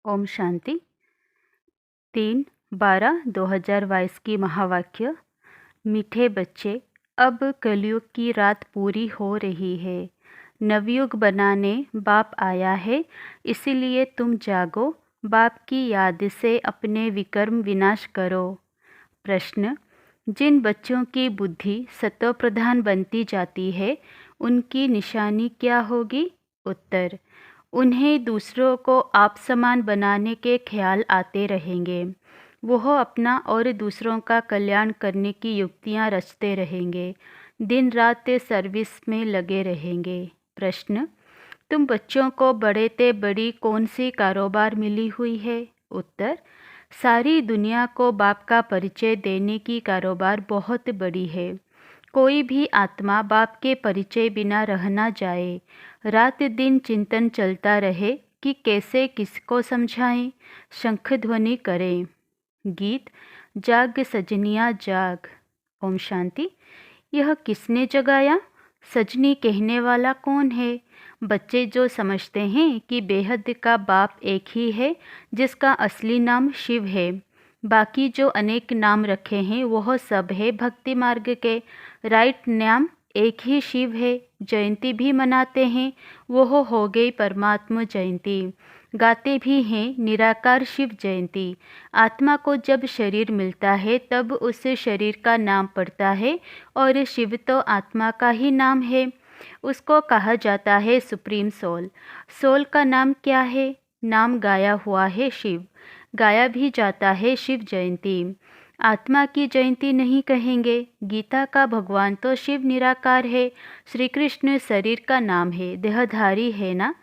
ओम शांति। 3/12/2022 की महावाक्य। मीठे बच्चे, अब कलयुग की रात पूरी हो रही है। नवयुग बनाने बाप आया है, इसीलिए तुम जागो। बाप की याद से अपने विकर्म विनाश करो। प्रश्न: जिन बच्चों की बुद्धि सत्व प्रधान बनती जाती है, उनकी निशानी क्या होगी? उत्तर: उन्हें दूसरों को आप समान बनाने के ख्याल आते रहेंगे। वह अपना और दूसरों का कल्याण करने की युक्तियां रचते रहेंगे। दिन रात सर्विस में लगे रहेंगे। प्रश्न: तुम बच्चों को बड़े ते बड़ी कौन सी कारोबार मिली हुई है? उत्तर: सारी दुनिया को बाप का परिचय देने की कारोबार बहुत बड़ी है। कोई भी आत्मा बाप के परिचय बिना रह ना जाए। रात दिन चिंतन चलता रहे कि कैसे किसको समझाएं, शंख ध्वनि करें। गीत: जाग सजनिया जाग। ओम शांति। यह किसने जगाया? सजनी कहने वाला कौन है? बच्चे जो समझते हैं कि बेहद का बाप एक ही है, जिसका असली नाम शिव है। बाकी जो अनेक नाम रखे हैं वह सब है भक्ति मार्ग के। राइट नाम एक ही शिव है। जयंती भी मनाते हैं, वह हो गई परमात्मा जयंती। गाते भी हैं निराकार शिव जयंती। आत्मा को जब शरीर मिलता है तब उस शरीर का नाम पड़ता है, और शिव तो आत्मा का ही नाम है। उसको कहा जाता है सुप्रीम सोल। सोल का नाम क्या है? नाम गाया हुआ है शिव। गाया भी जाता है शिव जयंती। आत्मा की जयंती नहीं कहेंगे। गीता का भगवान तो शिव निराकार है। श्री कृष्ण शरीर का नाम है, देहधारी है ना।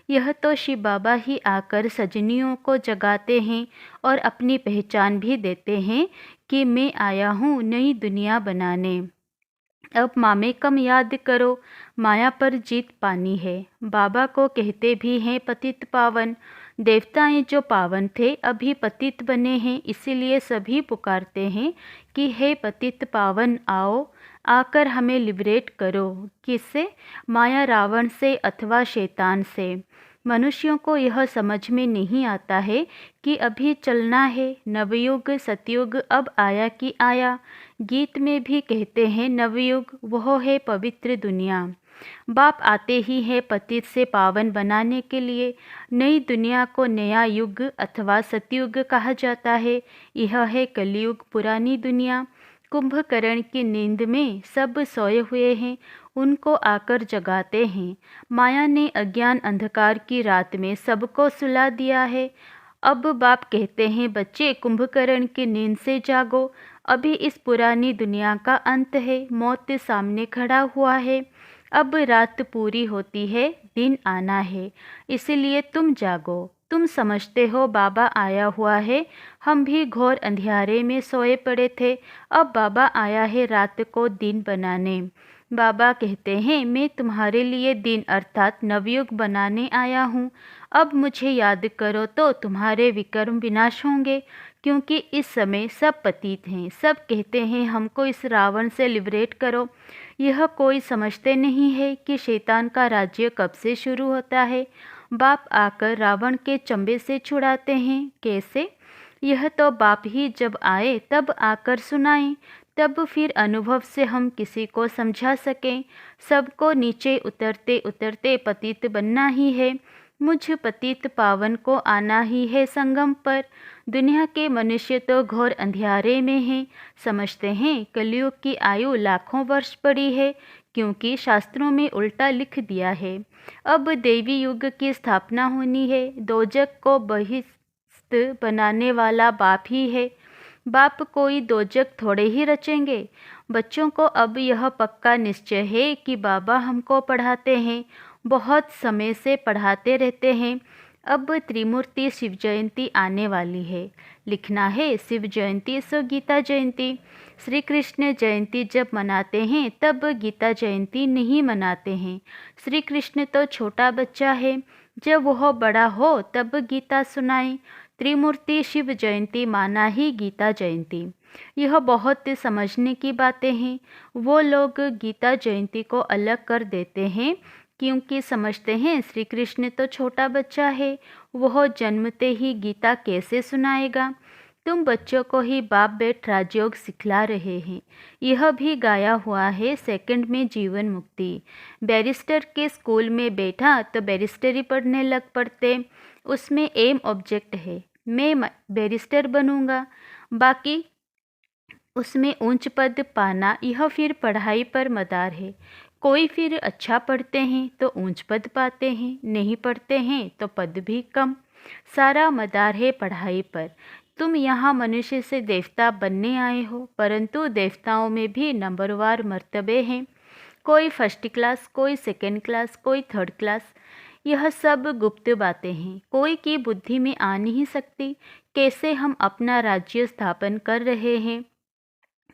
यह तो शिव बाबा ही आकर सजनियों को जगाते हैं और अपनी पहचान भी देते हैं कि मैं आया हूँ नई दुनिया बनाने। अब मामे कम याद करो, माया पर जीत पानी है। बाबा को कहते भी हैं पतित पावन। देवताएं जो पावन थे अभी पतित बने हैं, इसीलिए सभी पुकारते हैं कि हे पतित पावन आओ, आकर हमें लिबरेट करो। किससे? माया रावण से अथवा शैतान से। मनुष्यों को यह समझ में नहीं आता है कि अभी चलना है। नवयुग सतयुग अब आया कि आया। गीत में भी कहते हैं नवयुग वह है पवित्र दुनिया। बाप आते ही है पतित से पावन बनाने के लिए। नई दुनिया को नया युग अथवा सतयुग कहा जाता है। यह है कलयुग, पुरानी दुनिया। कुंभकर्ण की नींद में सब सोए हुए हैं, उनको आकर जगाते हैं। माया ने अज्ञान अंधकार की रात में सबको सुला दिया है। अब बाप कहते हैं बच्चे कुंभकर्ण की नींद से जागो। अभी इस पुरानी दुनिया का अंत है, मौत सामने खड़ा हुआ है। अब रात पूरी होती है, दिन आना है, इसलिए तुम जागो। तुम समझते हो बाबा आया हुआ है। हम भी घोर अंधियारे में सोए पड़े थे, अब बाबा आया है रात को दिन बनाने। बाबा कहते हैं मैं तुम्हारे लिए दिन अर्थात नवयुग बनाने आया हूँ। अब मुझे याद करो तो तुम्हारे विकर्म विनाश होंगे, क्योंकि इस समय सब पतित हैं। सब कहते हैं हमको इस रावण से लिबरेट करो। यह कोई समझते नहीं है कि शैतान का राज्य कब से शुरू होता है। बाप आकर रावण के चंबे से छुड़ाते हैं। कैसे? यह तो बाप ही जब आए तब आकर सुनाएं, तब फिर अनुभव से हम किसी को समझा सकें। सबको नीचे उतरते उतरते पतित बनना ही है। मुझ पतित पावन को आना ही है संगम पर। दुनिया के मनुष्य तो घोर अंधियारे में हैं। समझते हैं कलयुग की आयु लाखों वर्ष पड़ी है, क्योंकि शास्त्रों में उल्टा लिख दिया है। अब देवी युग की स्थापना होनी है। दोजक को बहिष्ठ बनाने वाला बाप ही है। बाप कोई दोजक थोड़े ही रचेंगे। बच्चों को अब यह पक्का निश्चय है कि बाबा हमको पढ़ाते हैं, बहुत समय से पढ़ाते रहते हैं। अब त्रिमूर्ति शिव जयंती आने वाली है। लिखना है शिव जयंती सो गीता जयंती। श्री कृष्ण जयंती जब मनाते हैं तब गीता जयंती नहीं मनाते हैं। श्री कृष्ण तो छोटा बच्चा है, जब वह बड़ा हो तब गीता सुनाएं। त्रिमूर्ति शिव जयंती माना ही गीता जयंती। यह बहुत समझने की बातें हैं। वो लोग गीता जयंती को अलग कर देते हैं क्योंकि समझते हैं श्री कृष्ण तो छोटा बच्चा है, वह जन्मते ही गीता कैसे सुनाएगा। तुम बच्चों को ही बाप बेट राजयोग सिखला रहे हैं। यह भी गाया हुआ है सेकंड में जीवन मुक्ति। बैरिस्टर के स्कूल में बैठा तो बैरिस्टरी पढ़ने लग पड़ते। उसमें एम ऑब्जेक्ट है, मैं बैरिस्टर बनूंगा। बाकी उसमें ऊंच पद पाना, यह फिर पढ़ाई पर मदार है। कोई फिर अच्छा पढ़ते हैं तो ऊंच पद पाते हैं, नहीं पढ़ते हैं तो पद भी कम। सारा मदार है पढ़ाई पर। तुम यहाँ मनुष्य से देवता बनने आए हो, परंतु देवताओं में भी नंबरवार मर्तबे हैं। कोई फर्स्ट क्लास, कोई सेकंड क्लास, कोई थर्ड क्लास। यह सब गुप्त बातें हैं, कोई की बुद्धि में आ नहीं सकती। कैसे हम अपना राज्य स्थापन कर रहे हैं।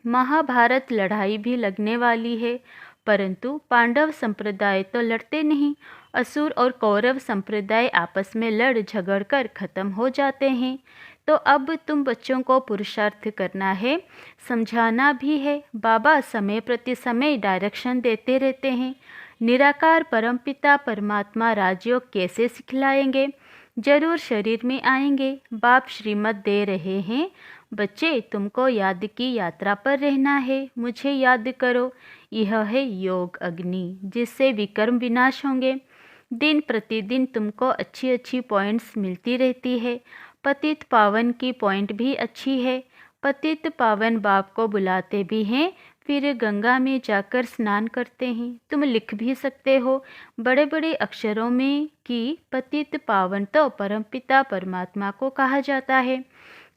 महाभारत लड़ाई भी लगने वाली है, परंतु पांडव संप्रदाय तो लड़ते नहीं। असुर और कौरव संप्रदाय आपस में लड़ झगड़ कर खत्म हो जाते हैं। तो अब तुम बच्चों को पुरुषार्थ करना है, समझाना भी है। बाबा समय प्रति समय डायरेक्शन देते रहते हैं। निराकार परमपिता परमात्मा राजयोग कैसे सिखलाएंगे। जरूर शरीर में आएंगे। बाप श्रीमत दे रहे हैं, बच्चे तुमको याद की यात्रा पर रहना है, मुझे याद करो। यह है योग अग्नि, जिससे विकर्म विनाश होंगे। दिन प्रतिदिन तुमको अच्छी अच्छी पॉइंट्स मिलती रहती है। पतित पावन की पॉइंट भी अच्छी है। पतित पावन बाप को बुलाते भी हैं, फिर गंगा में जाकर स्नान करते हैं। तुम लिख भी सकते हो बड़े बड़े अक्षरों में कि पतित पावन तो परमपिता परमात्मा को कहा जाता है।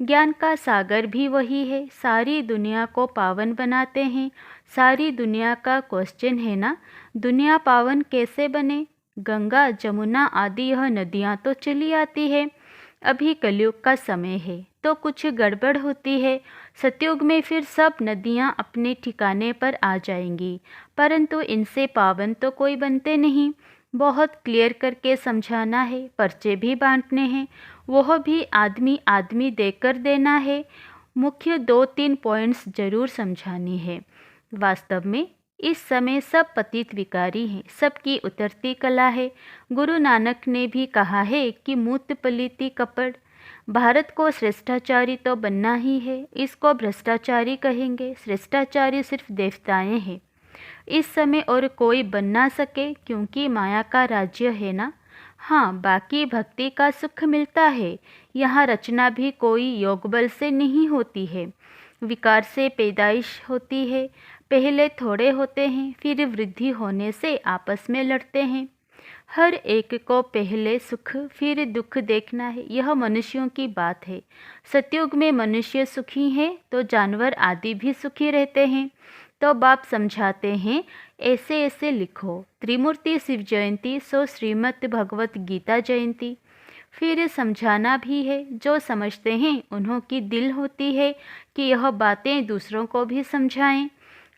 ज्ञान का सागर भी वही है, सारी दुनिया को पावन बनाते हैं। सारी दुनिया का क्वेश्चन है ना, दुनिया पावन कैसे बने। गंगा जमुना आदि यह नदियाँ तो चली आती है। अभी कलयुग का समय है तो कुछ गड़बड़ होती है। सतयुग में फिर सब नदियाँ अपने ठिकाने पर आ जाएंगी, परंतु इनसे पावन तो कोई बनते नहीं। बहुत क्लियर करके समझाना है, पर्चे भी बांटने हैं, वह भी आदमी आदमी देकर देना है। मुख्य 2-3 पॉइंट्स जरूर समझानी है। वास्तव में इस समय सब पतित विकारी हैं, सबकी उतरती कला है। गुरु नानक ने भी कहा है कि मूत पलीती कपड़। भारत को श्रेष्ठाचारी तो बनना ही है, इसको भ्रष्टाचारी कहेंगे। श्रेष्ठाचारी सिर्फ देवताएं हैं इस समय, और कोई बन ना सके, क्योंकि माया का राज्य है ना। हाँ, बाकी भक्ति का सुख मिलता है। यहाँ रचना भी कोई योग बल से नहीं होती है, विकार से पैदाइश होती है। पहले थोड़े होते हैं, फिर वृद्धि होने से आपस में लड़ते हैं। हर एक को पहले सुख फिर दुख देखना है, यह मनुष्यों की बात है। सतयुग में मनुष्य सुखी हैं तो जानवर आदि भी सुखी रहते हैं। तो बाप समझाते हैं, ऐसे ऐसे लिखो। त्रिमूर्ति शिव जयंती सो श्रीमद् भगवत गीता जयंती। फिर समझाना भी है, जो समझते हैं उन्हों की दिल होती है कि यह बातें दूसरों को भी समझाएं।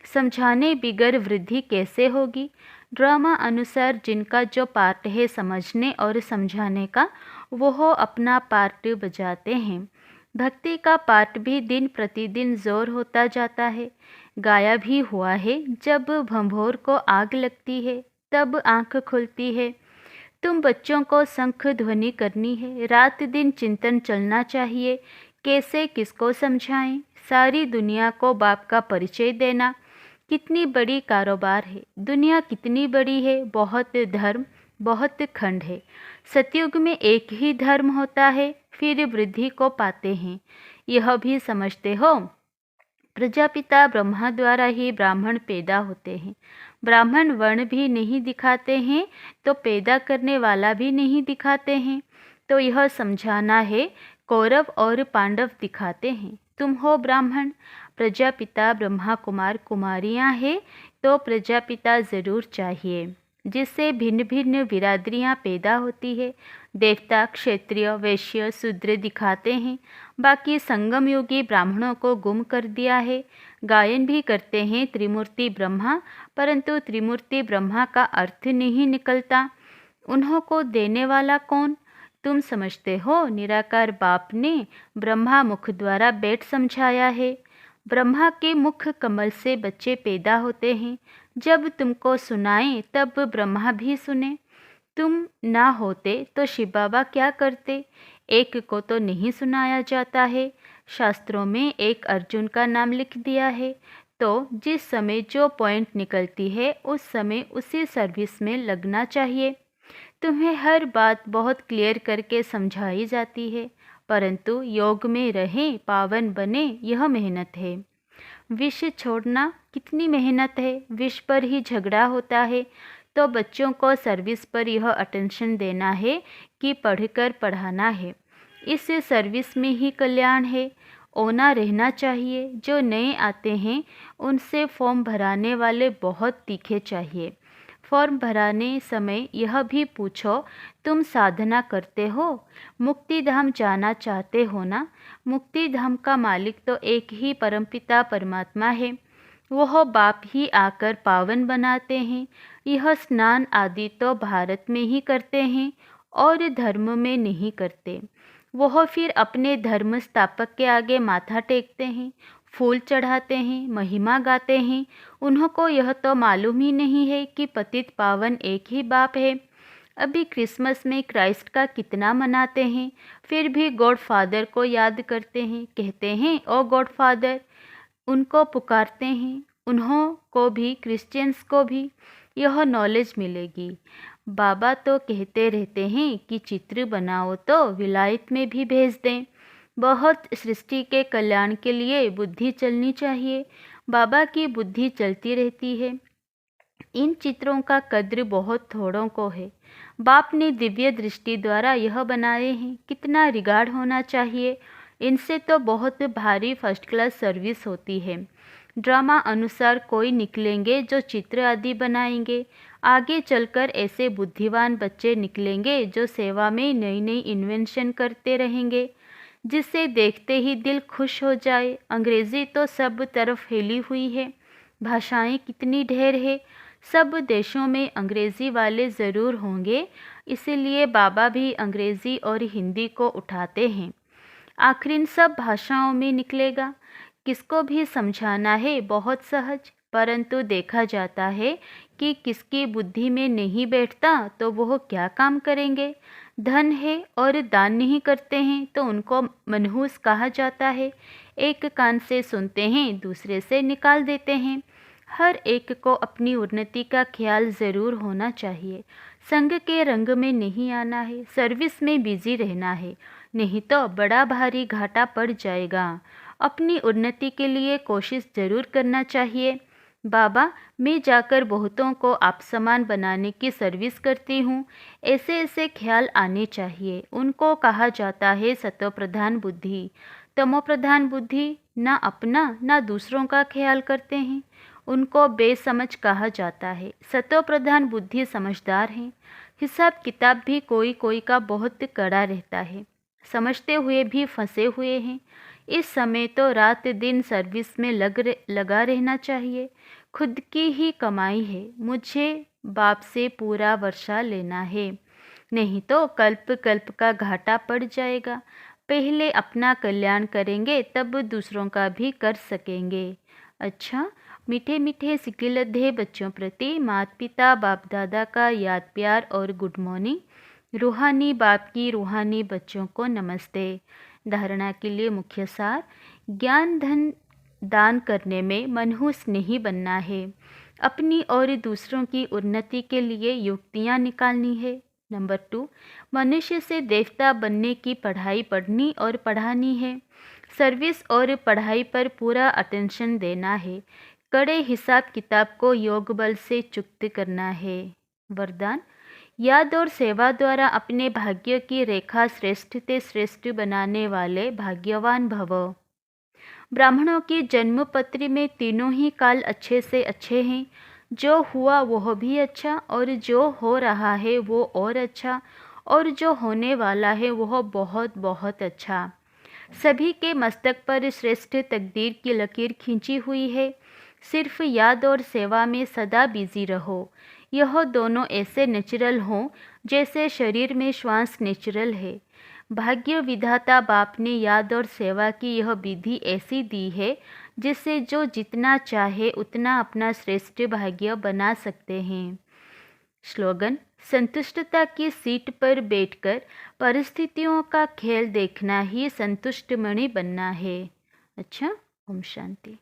समझाने बिगर वृद्धि कैसे होगी। ड्रामा अनुसार जिनका जो पार्ट है समझने और समझाने का, वह अपना पार्ट बजाते हैं। भक्ति का पार्ट भी दिन प्रतिदिन जोर होता जाता है। गाया भी हुआ है, जब भंभोर को आग लगती है तब आंख खुलती है। तुम बच्चों को शंख ध्वनि करनी है, रात दिन चिंतन चलना चाहिए। कैसे किसको समझाएं। सारी दुनिया को बाप का परिचय देना कितनी बड़ी कारोबार है। दुनिया कितनी बड़ी है, बहुत धर्म बहुत खंड है। सतयुग में एक ही धर्म होता है, फिर वृद्धि को पाते हैं। यह भी समझते हो, प्रजापिता ब्रह्मा द्वारा ही ब्राह्मण पैदा होते हैं। ब्राह्मण वर्ण भी नहीं दिखाते हैं तो पैदा करने वाला भी नहीं दिखाते हैं। तो यह समझाना है, कौरव और पांडव दिखाते हैं। तुम हो ब्राह्मण, प्रजापिता ब्रह्मा कुमार कुमारियां हैं, तो प्रजापिता ज़रूर चाहिए, जिससे भिन्न भिन्न बिरादरियां पैदा होती है। देवता क्षत्रिय वैश्य शूद्र दिखाते हैं। बाकी संगम योगी ब्राह्मणों को गुम कर दिया है। गायन भी करते हैं त्रिमूर्ति ब्रह्मा, परंतु त्रिमूर्ति ब्रह्मा का अर्थ नहीं निकलता। उन्हों को देने वाला कौन। तुम समझते हो, निराकार बाप ने ब्रह्मा मुख द्वारा बैठ समझाया है। ब्रह्मा के मुख कमल से बच्चे पैदा होते हैं। जब तुमको सुनाएं तब ब्रह्मा भी सुने। तुम ना होते तो शिव बाबा क्या करते? एक को तो नहीं सुनाया जाता है। शास्त्रों में एक अर्जुन का नाम लिख दिया है, तो जिस समय जो पॉइंट निकलती है उस समय उसी सर्विस में लगना चाहिए। तुम्हें हर बात बहुत क्लियर करके समझाई जाती है, परंतु योग में रहें, पावन बने, यह मेहनत है। विष छोड़ना कितनी मेहनत है। विष पर ही झगड़ा होता है, तो बच्चों को सर्विस पर यह अटेंशन देना है कि पढ़कर पढ़ाना है। इस सर्विस में ही कल्याण है। ओना रहना चाहिए। जो नए आते हैं उनसे फॉर्म भराने वाले बहुत तीखे चाहिए। फॉर्म भराने समय यह भी पूछो, तुम साधना करते हो? मुक्ति धाम जाना चाहते हो ना? मुक्ति धाम का मालिक तो एक ही परमपिता परमात्मा है। वह बाप ही आकर पावन बनाते हैं। यह स्नान आदि तो भारत में ही करते हैं और धर्म में नहीं करते। वह फिर अपने धर्म स्थापक के आगे माथा टेकते हैं, फूल चढ़ाते हैं, महिमा गाते हैं। उनको यह तो मालूम ही नहीं है कि पतित पावन एक ही बाप है। अभी क्रिसमस में क्राइस्ट का कितना मनाते हैं, फिर भी गॉड फादर को याद करते हैं, कहते हैं ओ गॉड फादर, उनको पुकारते हैं। उन्हों को भी, क्रिश्चियंस को भी यह नॉलेज मिलेगी। बाबा तो कहते रहते हैं कि चित्र बनाओ तो विलायत में भी भेज दें। बहुत सृष्टि के कल्याण के लिए बुद्धि चलनी चाहिए। बाबा की बुद्धि चलती रहती है। इन चित्रों का कद्र बहुत थोड़ों को है। बाप ने दिव्य दृष्टि द्वारा यह बनाए हैं। कितना रिगार्ड होना चाहिए। इनसे तो बहुत भारी फर्स्ट क्लास सर्विस होती है। ड्रामा अनुसार कोई निकलेंगे जो चित्र आदि बनाएंगे। आगे चलकर ऐसे बुद्धिमान बच्चे निकलेंगे जो सेवा में नई नई इन्वेंशन करते रहेंगे, जिसे देखते ही दिल खुश हो जाए। अंग्रेज़ी तो सब तरफ फैली हुई है। भाषाएं कितनी ढेर है। सब देशों में अंग्रेज़ी वाले ज़रूर होंगे, इसीलिए बाबा भी अंग्रेज़ी और हिंदी को उठाते हैं। आखिर इन सब भाषाओं में निकलेगा। किसको भी समझाना है बहुत सहज, परंतु देखा जाता है कि किसकी बुद्धि में नहीं बैठता तो वह क्या काम करेंगे। धन है और दान नहीं करते हैं तो उनको मनहूस कहा जाता है। एक कान से सुनते हैं, दूसरे से निकाल देते हैं। हर एक को अपनी उन्नति का ख्याल ज़रूर होना चाहिए। संग के रंग में नहीं आना है, सर्विस में बिजी रहना है, नहीं तो बड़ा भारी घाटा पड़ जाएगा। अपनी उन्नति के लिए कोशिश ज़रूर करना चाहिए। बाबा, मैं जाकर बहुतों को आप समान बनाने की सर्विस करती हूँ, ऐसे ऐसे ख्याल आने चाहिए। उनको कहा जाता है सतोप्रधान बुद्धि। तमोप्रधान बुद्धि ना अपना ना दूसरों का ख्याल करते हैं, उनको बेसमझ कहा जाता है। सतोप्रधान बुद्धि समझदार हैं। हिसाब किताब भी कोई कोई का बहुत कड़ा रहता है, समझते हुए भी फंसे हुए हैं। इस समय तो रात दिन सर्विस में लगा रहना चाहिए। खुद की ही कमाई है, मुझे बाप से पूरा वर्षा लेना है, नहीं तो कल्प कल्प का घाटा पड़ जाएगा। पहले अपना कल्याण करेंगे तब दूसरों का भी कर सकेंगे। अच्छा, मीठे मीठे सिकिलधे बच्चों प्रति माता पिता बाप दादा का याद प्यार और गुड मॉर्निंग। रूहानी बाप की रूहानी बच्चों को नमस्ते। धारणा के लिए मुख्य सार, ज्ञान धन दान करने में मनहूस नहीं बनना है। अपनी और दूसरों की उन्नति के लिए युक्तियाँ निकालनी है। नंबर 2, मनुष्य से देवता बनने की पढ़ाई पढ़नी और पढ़ानी है। सर्विस और पढ़ाई पर पूरा अटेंशन देना है। कड़े हिसाब किताब को योग बल से चुक्त करना है। वरदान, याद और सेवा द्वारा अपने भाग्य की रेखा श्रेष्ठ से श्रेष्ठ बनाने वाले भाग्यवान भव। ब्राह्मणों की जन्मपत्री में तीनों ही काल अच्छे से अच्छे हैं। जो हुआ वह भी अच्छा, और जो हो रहा है वो और अच्छा, और जो होने वाला है वह बहुत बहुत अच्छा। सभी के मस्तक पर श्रेष्ठ तकदीर की लकीर खींची हुई है। सिर्फ याद और सेवा में सदा बिजी रहो। यह दोनों ऐसे नेचुरल हों जैसे शरीर में श्वास नेचुरल है। भाग्य विधाता बाप ने याद और सेवा की यह विधि ऐसी दी है जिससे जो जितना चाहे उतना अपना श्रेष्ठ भाग्य बना सकते हैं। स्लोगन: संतुष्टता की सीट पर बैठकर परिस्थितियों का खेल देखना ही संतुष्ट मणि बनना है। अच्छा, ओम शांति।